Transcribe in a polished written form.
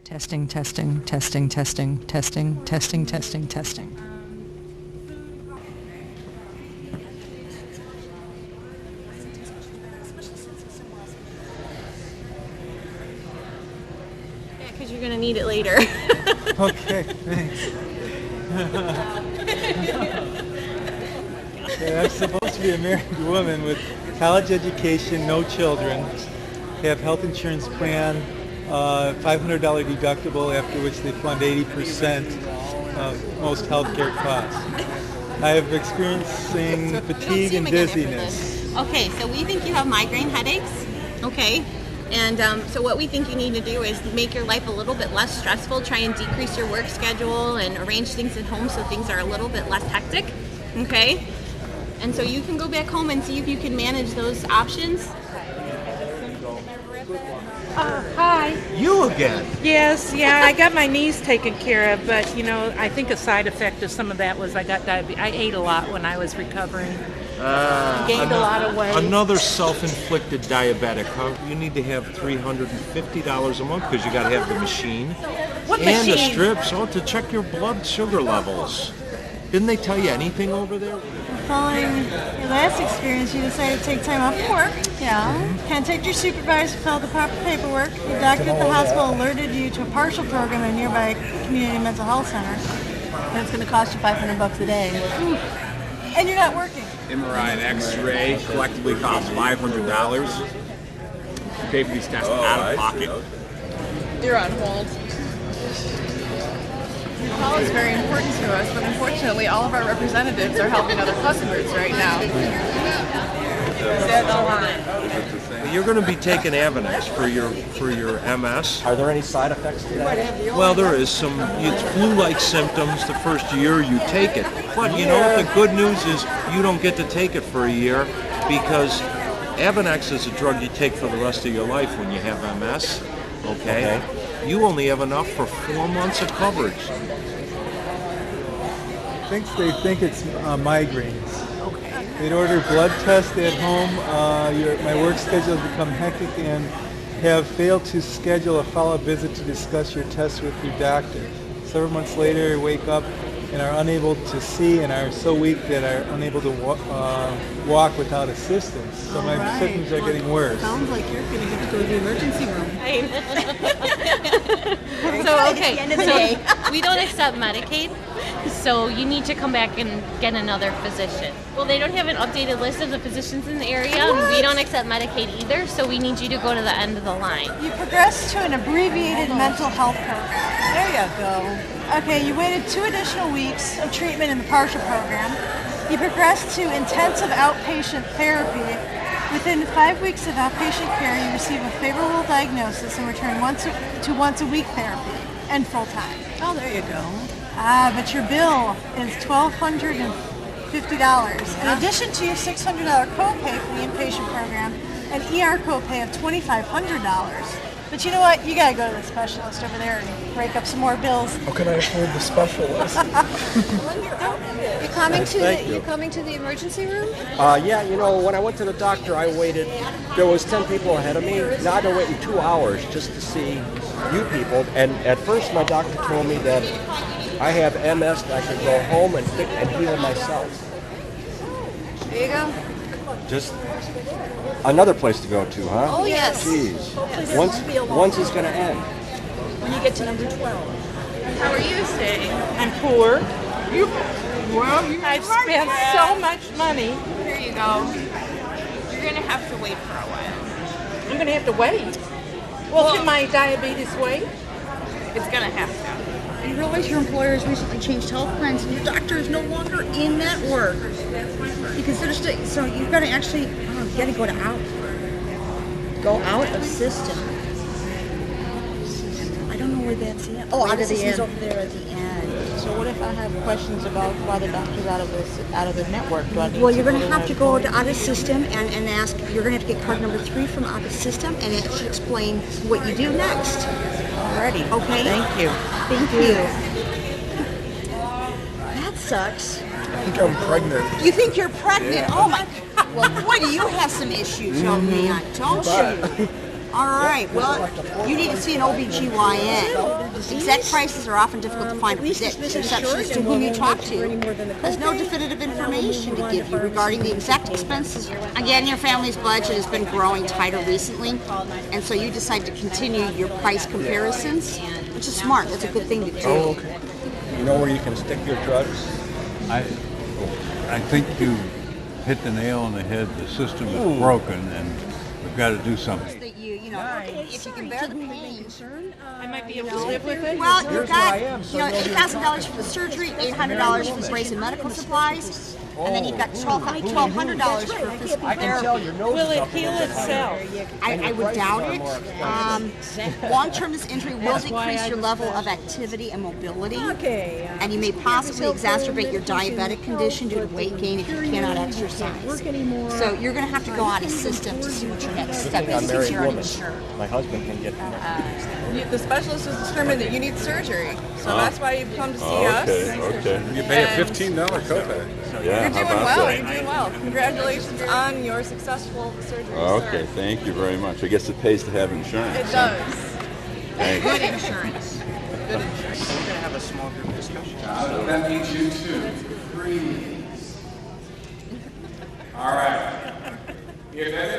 Testing, testing, testing, testing, testing, testing, testing, testing. Yeah, because you're going to need it later. Okay, thanks. Yeah, I'm supposed to be a married woman with college education, no children, have health insurance plan, $500 deductible, after which they fund 80% of most healthcare costs. I have experiencing fatigue and dizziness. Okay, so we think you have migraine headaches. Okay. And so what we think you need to do is make your life a little bit less stressful, try and decrease your work schedule and arrange things at home so things are a little bit less hectic. Okay? And so you can go back home and see if you can manage those options. Hi. You again? Yes, yeah, I got my knees taken care of, but I think a side effect of some of that was I got diabetes. I ate a lot when I was recovering. Gained a lot of weight. Another self-inflicted diabetic. You need to have $350 a month because you got to have the machine. What and machine? the strips, to check your blood sugar levels. Didn't they tell you anything over there? Following your last experience, you decided to take time off from work. Yeah. Contacted your supervisor to fill out the proper paperwork. Your doctor at the hospital alerted you to a partial program at a nearby community mental health center. And it's going to cost you $500 a day. And you're not working. MRI and X-ray collectively cost $500. You pay for these tests out of pocket. You're on hold. Your call is very important to us, but unfortunately, all of our representatives are helping other customers right now. That's a lot. You're going to be taking Avonex for your MS. Are there any side effects to that? Well, there is some. It's flu-like symptoms the first year you take it. But the good news is you don't get to take it for a year because Avonex is a drug you take for the rest of your life when you have MS. Okay? You only have enough for 4 months of coverage. They think it's migraines. They'd order blood tests at home. My work schedule has become hectic and have failed to schedule a follow-up visit to discuss your tests with your doctor. Several months later, I wake up and are unable to see and are so weak that are unable to walk without assistance. So my symptoms are getting worse. Sounds like you're going to have to go to the emergency room. So we don't accept Medicaid, so you need to come back and get another physician. Well, they don't have an updated list of the physicians in the area, and we don't accept Medicaid either, so we need you to go to the end of the line. You progressed to an abbreviated mental health program. There you go. Okay, you waited 2 additional weeks of treatment in the partial program. You progressed to intensive outpatient therapy. Within 5 weeks of outpatient care, you receive a favorable diagnosis and return once a week therapy and full-time. Oh, there you go. But your bill is $1,250. In addition to your $600 copay for the inpatient program, an ER copay of $2,500. But you know what? You gotta go to the specialist over there and break up some more bills. How can I afford the specialist? You're coming to the emergency room? Yeah, when I went to the doctor, I waited. There was 10 people ahead of me. Now I've been waiting 2 hours just to see you people. And at first, my doctor told me that I have MS, that I could go home and heal myself. There you go. Just another place to go to, huh? Oh, yes. Jeez. Once it's going to end. When you get to number 12. How are you staying? I'm poor. I've spent so much money. Here you go. You're going to have to wait for a while. I'm going to have to wait. Well, can my diabetes wait? It's going to have to. You realize your employer has recently changed health plans and your doctor is no longer in network. Because so you've got to actually, you got to go out of system. I don't know where that's at. Oh, out of the end. Over there at the end. So what if I have questions about why the doctor's out of the network? Well, you're going to have to go to out of system and ask. You're going to have to get card number 3 from out of system, and it should explain what you do next. Alrighty. Okay. Thank you. Thank you. That sucks. I think I'm pregnant. You think you're pregnant? Oh my God. Well, boy, do you have some issues, young man, don't you? All right, well, you need to see an OBGYN. Exact prices are often difficult to find. Receptionist to whom you talk to has no definitive information to give you regarding the exact expenses. Again, your family's budget has been growing tighter recently, and so you decide to continue your price comparisons, which is smart. That's a good thing to do. Oh, okay. You know where you can stick your drugs? I think you hit the nail on the head. The system is broken, and we've got to do something. That you know, if you can bear the pain, I might be able to live with it. well, you've got, $8,000 for the surgery, $800 for brace and medical supplies, and then you've got $1,200 for physical therapy. Will it heal itself? I would doubt it. Long-term injury will decrease your level of activity and mobility, and you may possibly exacerbate your diabetic condition due to weight gain if you cannot exercise. So you're going to have to go out of system to see what your next step is since you're uninsured. My husband can get The specialist has determined that you need surgery, so that's why you've come to see us. Okay. You pay a $15 copay. You're doing well. You're doing well. Congratulations on your successful surgery. Okay, sir. thank you very much. I guess it pays to have insurance. It does. Thanks. Good insurance. We're going to have a small group discussion. That means you too. Freeze. All right. If